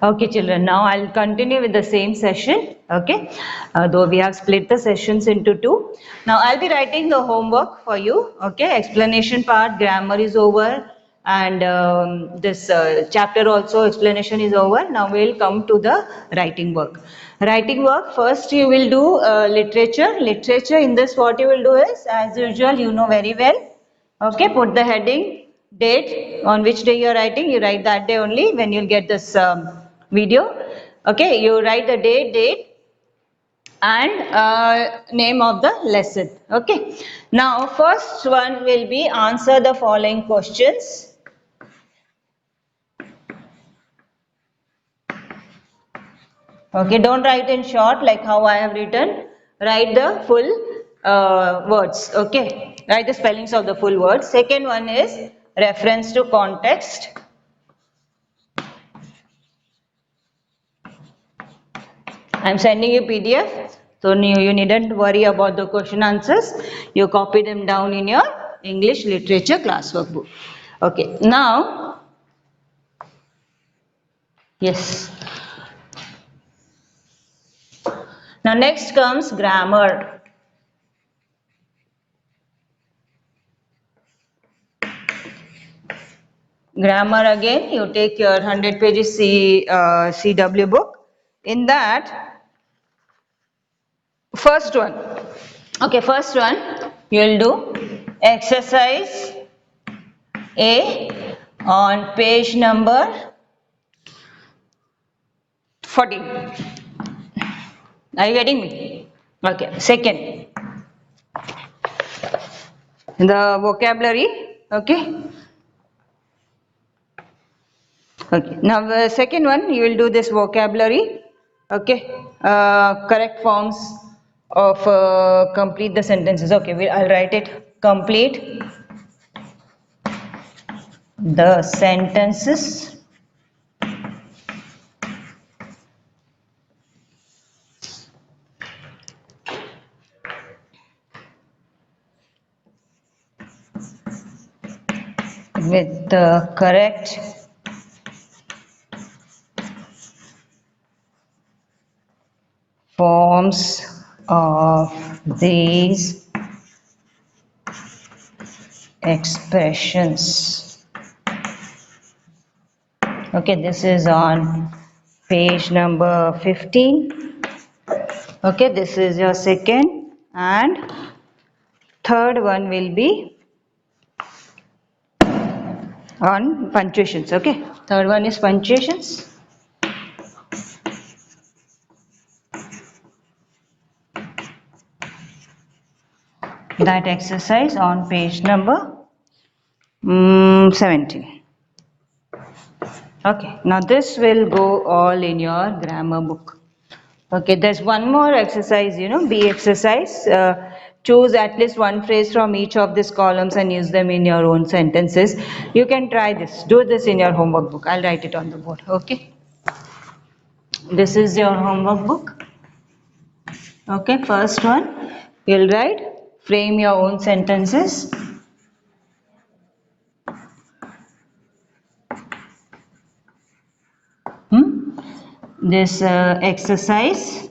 Okay, children, now I'll continue with the same session, okay, though we have split the sessions into two. Now I'll be writing the homework for you, okay, explanation part, grammar is over, and this chapter also explanation is over. Now we'll come to the writing work. Writing work, first you will do literature. Literature, in this what you will do is, as usual, you know very well, okay, put the heading, date, on which day you are writing, you write that day only when you'll get this video. Okay, you write the date and name of the lesson. Okay, now first one will be answer the following questions. Okay, don't write in short like how I have written. Write the full words. Okay, write the spellings of the full words. Second one is reference to context. I am sending you PDF, so you needn't worry about the question answers. You copy them down in your English literature classwork book. Okay, now, yes. Now next comes grammar. Grammar again, you take your 100 pages CW book. In that, first one, okay, first one, you will do exercise A on page number 14. Are you getting me? Okay, second, the vocabulary, okay. Okay, now the second one, you will do this vocabulary, okay, correct forms of complete the sentences. Okay, I'll write it, complete the sentences with the correct forms of these expressions. Okay, this is on page number 15. Okay, this is your second, and third one will be on punctuations. Okay, third one is punctuations. That exercise on page number 17. Okay, now this will go all in your grammar book. Okay, there's one more exercise, B exercise. Choose at least one phrase from each of these columns and use them in your own sentences. You can try this. Do this in your homework book. I'll write it on the board. Okay. This is your homework book. Okay, first one. You'll write, frame your own sentences. This exercise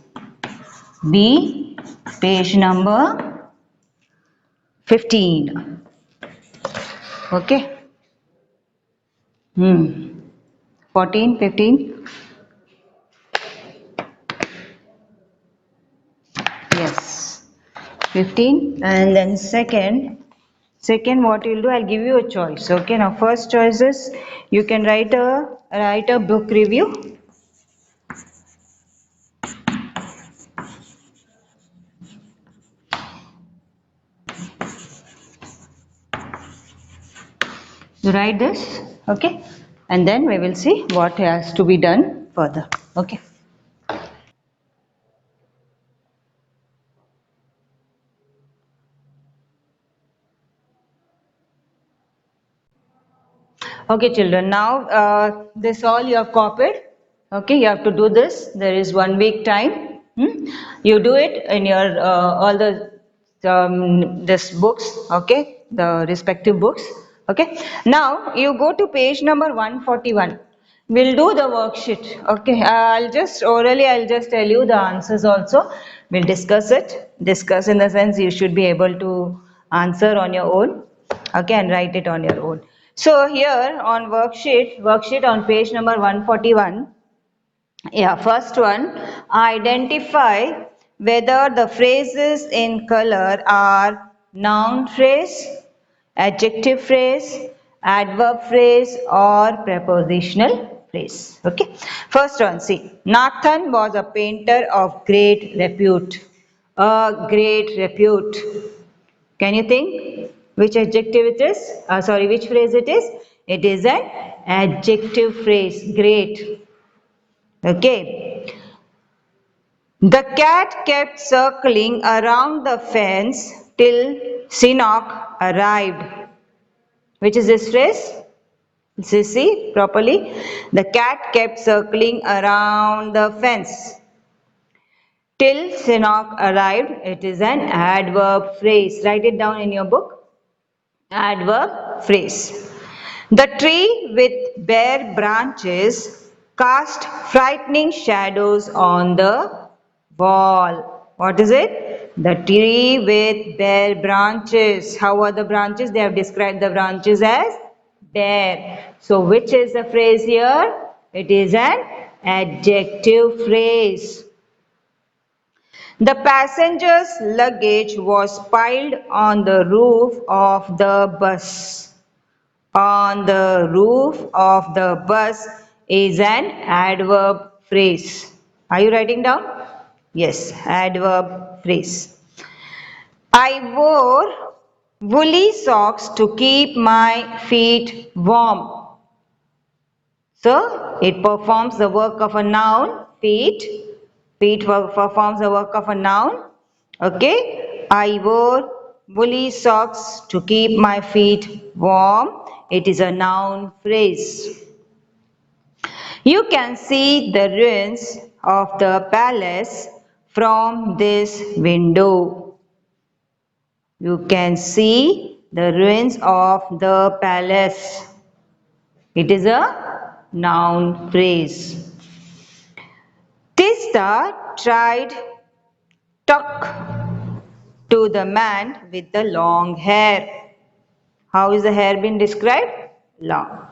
B, page number 15. Okay. 14, 15. Yes. 15. And then second what you'll do, I'll give you a choice. Okay. Now first choice is you can write a book review. You write this, okay, and then we will see what has to be done further. Okay. Okay, children, now this all you have copied. Okay, you have to do this. There is 1 week time. You do it in your all the this books. Okay, the respective books. Okay, now you go to page number 141. We'll do the worksheet. Okay, I'll just tell you the answers also. We'll discuss it. Discuss in the sense you should be able to answer on your own. Okay, and write it on your own. So here on worksheet on page number 141. Yeah, first one, identify whether the phrases in color are noun phrase, adjective phrase, adverb phrase or prepositional phrase. Okay. First one, see, Nathan was a painter of great repute. A great repute. Can you think which adjective it is? Sorry, which phrase it is? It is an adjective phrase. Great. Okay. The cat kept circling around the fence till Sinok arrived. Which is this phrase? See properly. The cat kept circling around the fence till Sinok arrived. It is an adverb phrase. Write it down in your book. Adverb phrase. The tree with bare branches cast frightening shadows on the wall. What is it? The tree with bare branches. How are the branches? They have described the branches as bare. So which is the phrase here? It is an adjective phrase. The passenger's luggage was piled on the roof of the bus. On the roof of the bus is an adverb phrase. Are you writing down? Yes, adverb phrase. I wore woolly socks to keep my feet warm. So, it performs the work of a noun, feet. Feet performs the work of a noun. Okay. I wore woolly socks to keep my feet warm. It is a noun phrase. You can see the ruins of the palace from this window. You can see the ruins of the palace. It is a noun phrase. Tista tried talk to the man with the long hair. How is the hair been described? Long.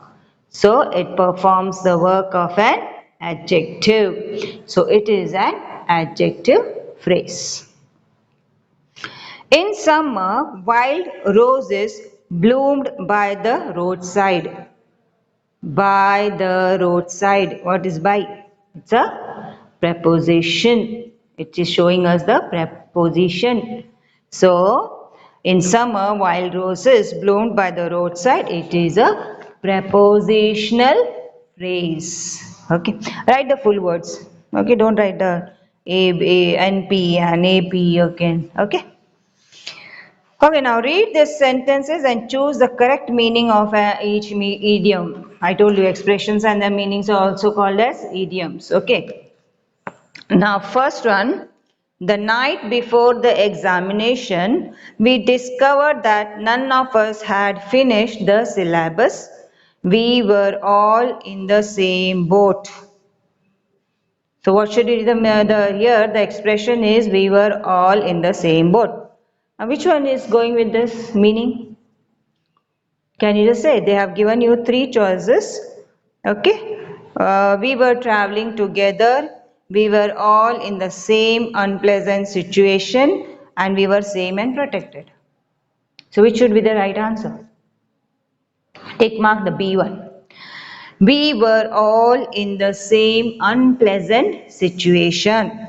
So it performs the work of an adjective. So it is an adjective phrase. In summer, wild roses bloomed by the roadside. By the roadside. What is by? It's a preposition. It is showing us the preposition. So, in summer, wild roses bloomed by the roadside. It is a prepositional phrase. Okay. Write the full words. Okay. Don't write the NP and AP. Okay. Okay. Okay, now read these sentences and choose the correct meaning of each idiom. I told you expressions and their meanings are also called as idioms. Okay. Now first one, the night before the examination, we discovered that none of us had finished the syllabus. We were all in the same boat. So what should be here the expression is we were all in the same boat. Now which one is going with this meaning? Can you just say? They have given you three choices. Okay. We were traveling together. We were all in the same unpleasant situation and we were same and protected. So which should be the right answer? Tick mark the B one. We were all in the same unpleasant situation.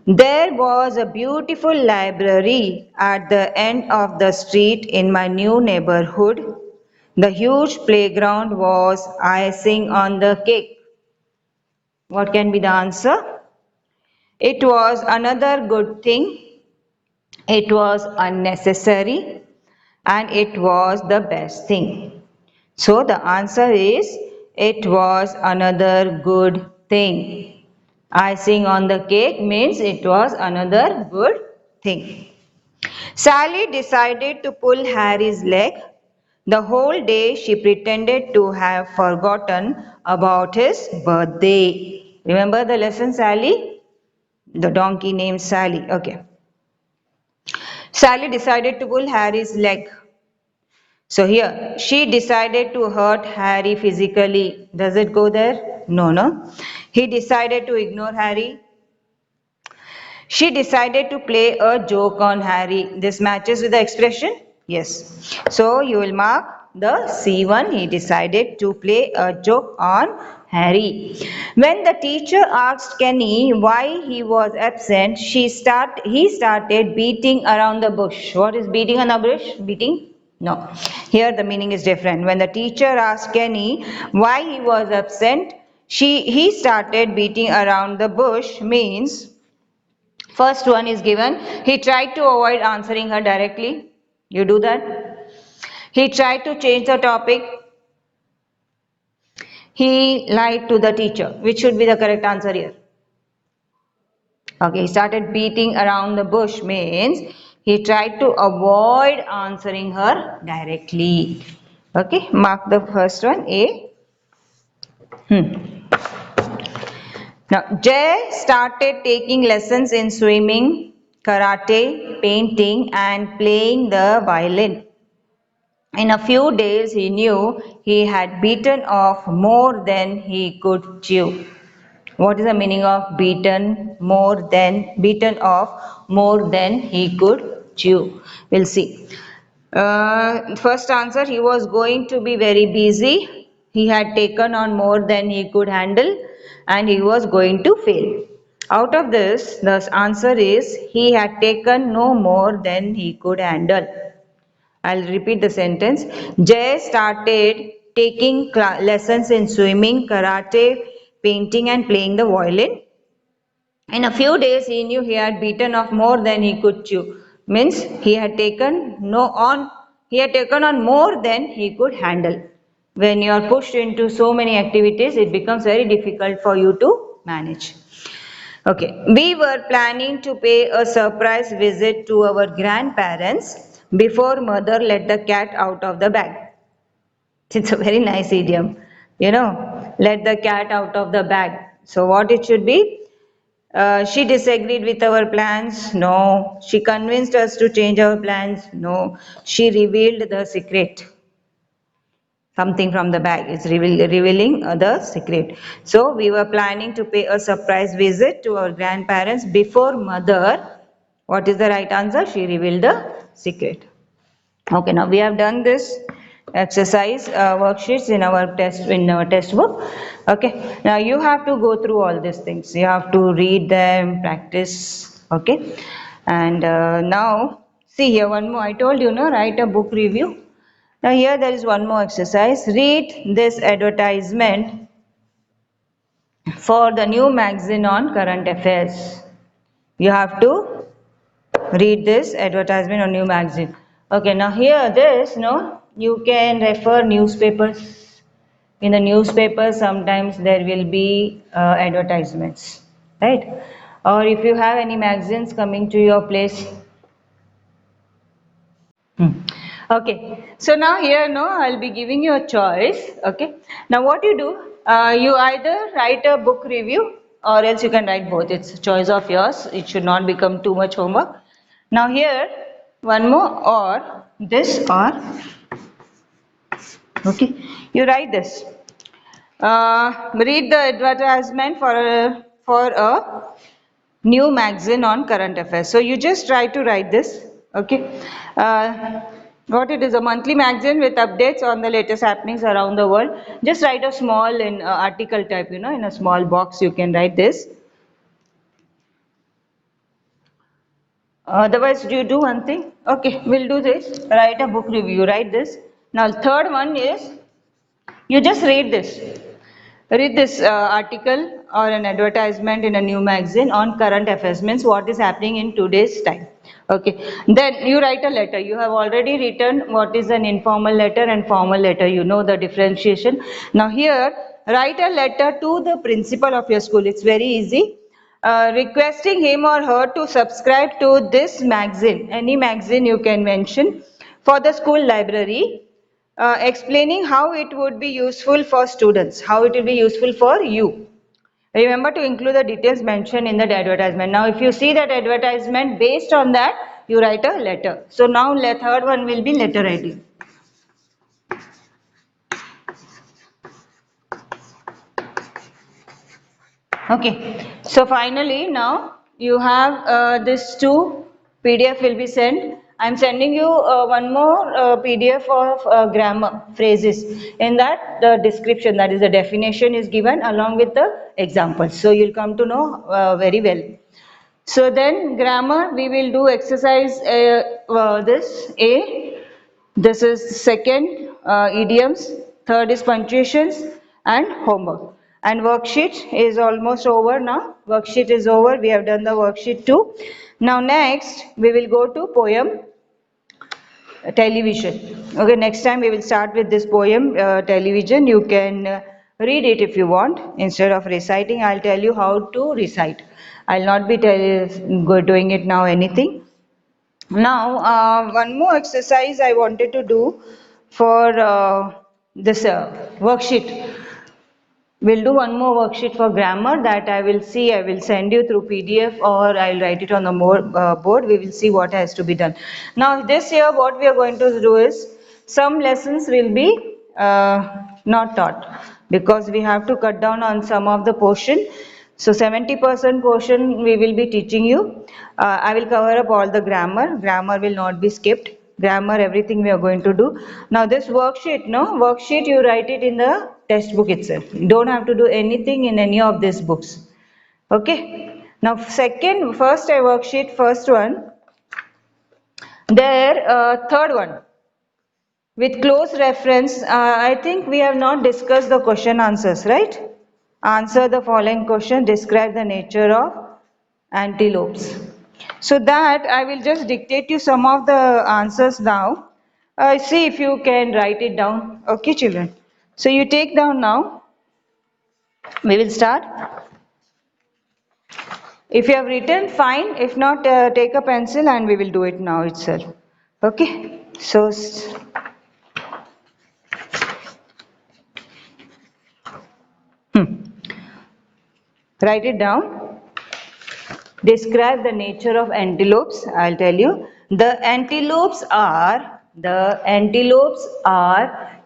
There was a beautiful library at the end of the street in my new neighborhood. The huge playground was icing on the cake. What can be the answer? It was another good thing. It was unnecessary and it was the best thing. So the answer is it was another good thing. Icing on the cake means it was another good thing. Sally decided to pull Harry's leg. The whole day she pretended to have forgotten about his birthday. Remember the lesson, Sally? The donkey named Sally. Okay. Sally decided to pull Harry's leg. So here, she decided to hurt Harry physically. Does it go there? No, no. He decided to ignore Harry. She decided to play a joke on Harry. This matches with the expression? Yes. So you will mark the C1. He decided to play a joke on Harry. When the teacher asked Kenny why he was absent, he started beating around the bush. What is beating on the bush? Beating? No. Here the meaning is different. When the teacher asked Kenny why he was absent, he started beating around the bush means first one is given. He tried to avoid answering her directly. You do that. He tried to change the topic. He lied to the teacher. Which should be the correct answer here? Okay, he started beating around the bush means he tried to avoid answering her directly. Okay, mark the first one A. Now, Jay started taking lessons in swimming, karate, painting and playing the violin. In a few days, he knew he had beaten off more than he could chew. What is the meaning of beaten off more than he could chew? We'll see. First answer, he was going to be very busy. He had taken on more than he could handle and he was going to fail. Out of this, the answer is he had taken no more than he could handle. I'll repeat the sentence. Jay started taking lessons in swimming, karate, painting and playing the violin. In a few days, he knew he had beaten off more than he could chew. Means he had taken on more than he could handle. When you are pushed into so many activities, it becomes very difficult for you to manage. Okay, we were planning to pay a surprise visit to our grandparents before mother let the cat out of the bag. It's a very nice idiom. Let the cat out of the bag. So what it should be? She disagreed with our plans? No. She convinced us to change our plans? No. She revealed the secret. Something from the bag is revealing the secret. So we were planning to pay a surprise visit to our grandparents before mother. What is the right answer? She revealed the secret. Okay, now we have done this exercise worksheets in our test book. Okay, now you have to go through all these things. You have to read them, practice. Okay, and now see here one more. I told you, no, write a book review. Now here there is one more exercise. Read this advertisement for the new magazine on current affairs. You have to read this advertisement on new magazine. Okay, now here you can refer newspapers. In the newspaper sometimes there will be advertisements, right? Or if you have any magazines coming to your place. Okay, so now here I'll be giving you a choice. Okay, now what you do, you either write a book review or else you can write both. It's a choice of yours. It should not become too much homework. Now here one more, or this, or okay, you write this. Read the advertisement for a new magazine on current affairs. So you just try to write this. Okay. What it is, a monthly magazine with updates on the latest happenings around the world. Just write a small in article type, in a small box you can write this. Otherwise, do you do one thing? Okay, we'll do this. Write a book review, write this. Now, third one is, you just read this. Read this article or an advertisement in a new magazine on current affairs, means what is happening in today's time. Okay, then you write a letter. You have already written what is an informal letter and formal letter. You know the differentiation. Now here, write a letter to the principal of your school. It's very easy. Requesting him or her to subscribe to this magazine. Any magazine you can mention for the school library. explaining how it would be useful for students, how it will be useful for you. Remember to include the details mentioned in the advertisement. Now, if you see that advertisement, based on that, you write a letter. So now, third one will be letter writing. Okay. So finally, now you have this two PDF will be sent. I'm sending you one more PDF of grammar phrases. In that, the description, that is the definition, is given along with the examples. So you'll come to know very well. So then grammar, we will do exercise this A. This is second, idioms. Third is punctuations and homework. And worksheet is almost over now. Worksheet is over. We have done the worksheet too. Now next, we will go to poem television. Okay, next time we will start with this poem television. You can read it if you want. Instead of reciting, I'll tell you how to recite. I'll not be doing it now anything. Now, one more exercise I wanted to do for this worksheet. We'll do one more worksheet for grammar that I will see. I will send you through PDF or I'll write it on the board. We will see what has to be done. Now, this year, what we are going to do is some lessons will be not taught because we have to cut down on some of the portion. So 70% portion we will be teaching you. I will cover up all the grammar. Grammar will not be skipped. Grammar, everything we are going to do. Now this worksheet you write it in the textbook itself. You don't have to do anything in any of these books. Okay. Now first worksheet, first one. There, third one. With close reference, I think we have not discussed the question answers, right? Answer the following question, describe the nature of antelopes. So that I will just dictate you some of the answers now. See if you can write it down. Okay, children. So you take down now. We will start. If you have written, fine. If not, take a pencil and we will do it now itself. Okay. So write it down. Describe the nature of antelopes. I'll tell you. The antelopes are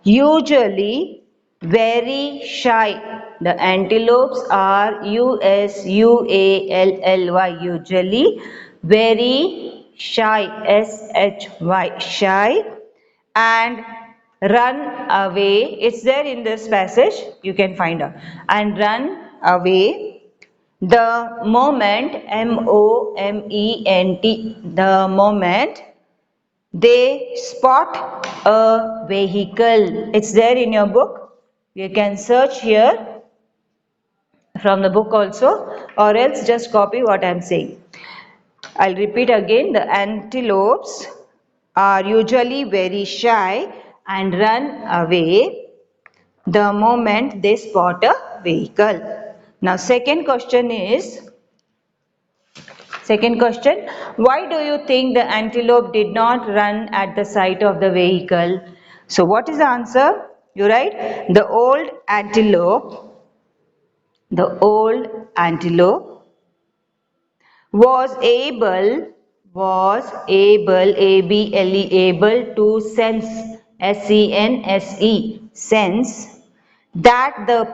usually very shy. The antelopes are USUALLY, usually very shy, SHY, shy, and run away. It's there in this passage, you can find out. And run away the moment, moment, the moment they spot a vehicle. It's there in your book. You can search here from the book also, or else just copy what I am saying. I'll repeat again. The antelopes are usually very shy and run away the moment they spot a vehicle. Now second question, why do you think the antelope did not run at the sight of the vehicle? So what is the answer? You write, the old antelope was able, able to sense, SENSE, sense that the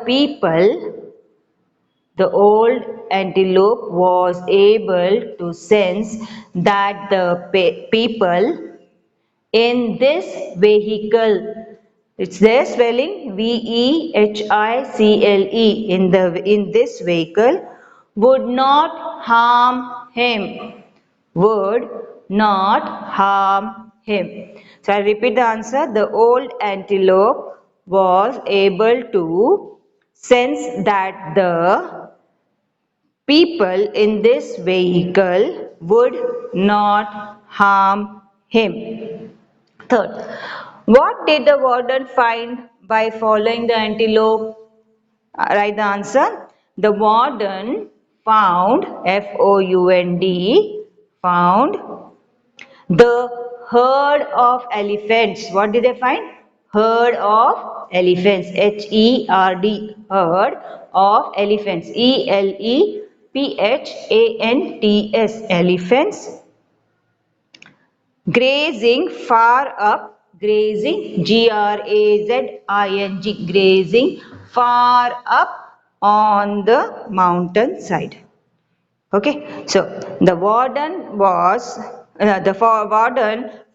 old antelope was able to sense that the people in this vehicle, it's their spelling, VEHICLE, in this vehicle, would not harm him. Would not harm him. So I repeat the answer. The old antelope was able to sense that the people in this vehicle would not harm him. Third, what did the warden find by following the antelope? Write the answer. The warden found, F-O-U-N-D, found the herd of elephants. What did they find? herd of elephants. H-E-R-D, herd of elephants. E-L-E-P-H-A-N-T-S, elephants. Grazing far up, grazing, G-R-A-Z-I-N-G, grazing far up on the mountain side. Okay, so the warden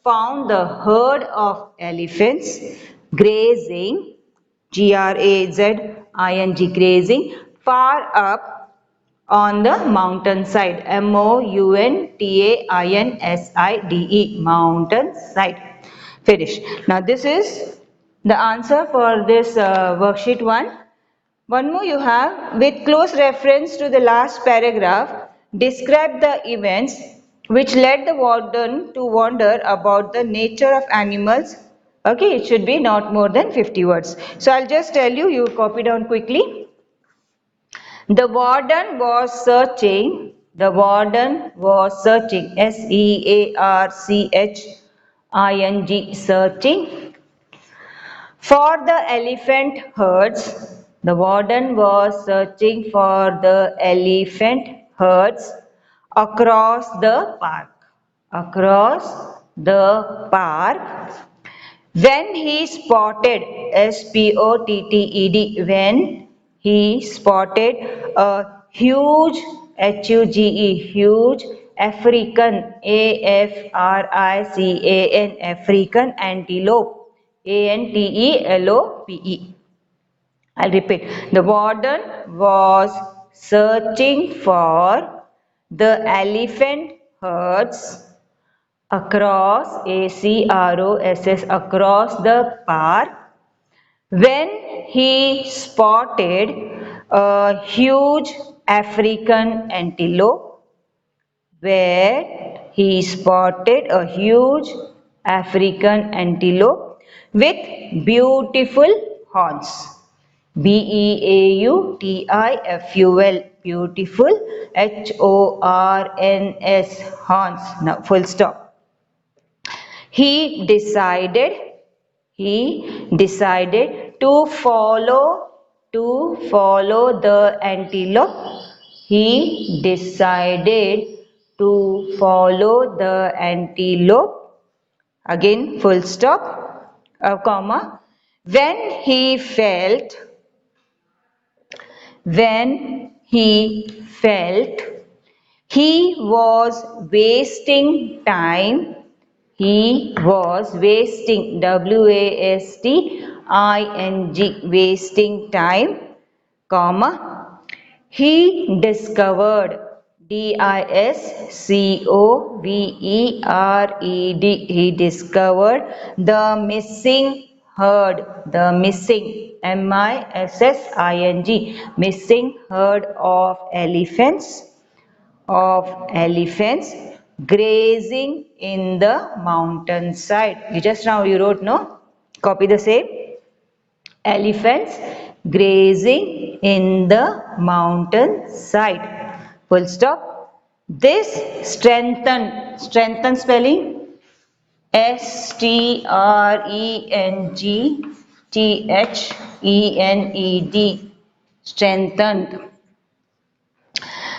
found the herd of elephants grazing, G-R-A-Z-I-N-G, grazing far up on the mountain side, M-O-U-N-T-A-I-N-S-I-D-E, mountain side. Finish. Now this is the answer for this worksheet 1. One more you have, with close reference to the last paragraph, describe the events which led the warden to wonder about the nature of animals. Okay, it should be not more than 50 words. So I'll just tell you, you copy down quickly. The warden was searching, S-E-A-R-C-H-I-N-G, searching for the elephant herds. The warden was searching for the elephant herds across the park. When he spotted, S-P-O-T-T-E-D, when he spotted a huge, H-U-G-E, huge African, A-F-R-I-C-A-N, African antelope, A-N-T-E-L-O-P-E. I'll repeat. The warden was searching for the elephant herds across, A-C-R-O-S-S, across the park when he spotted a huge African antelope, with beautiful horns. B-E-A-U-T-I-F-U-L, beautiful, H-O-R-N-S, horns. Now full stop. He decided to follow the antelope. He decided to follow the antelope. Again, full stop, comma. When he felt he was wasting time. He was wasting, W-A-S-T-I-N-G, wasting time, comma. He discovered, D-I-S-C-O-V-E-R-E-D, he discovered the missing herd, M-I-S-S-I-N-G, missing herd of elephants grazing in the mountainside. You just now you wrote, no? Copy the same. Elephants grazing in the mountainside. Full stop. This strengthened spelling, S-T-R-E-N-G-T-H-E-N-E-D, strengthened.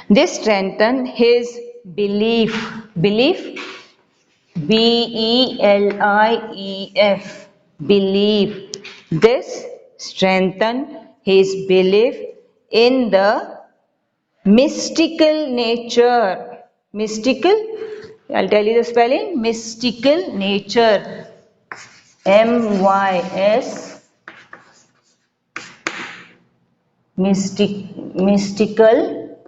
This strengthened his belief, B-E-L-I-E-F, belief. This strengthened his belief in the mystical nature. Mystical, I'll tell you the spelling, mystical nature, M-Y-S, mystical nature.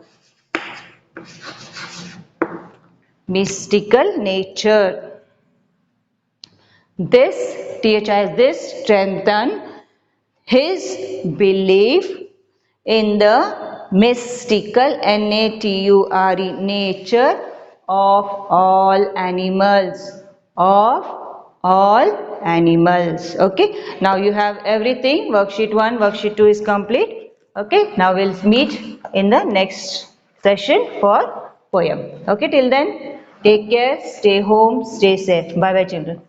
This strengthened his belief in the mystical, N-A-T-U-R-E, nature of all animals. Okay, now you have everything. Worksheet 1, worksheet 2 is complete. Okay, now we'll meet in the next session for poem. Okay, till then, take care, stay home, stay safe. Bye bye, children.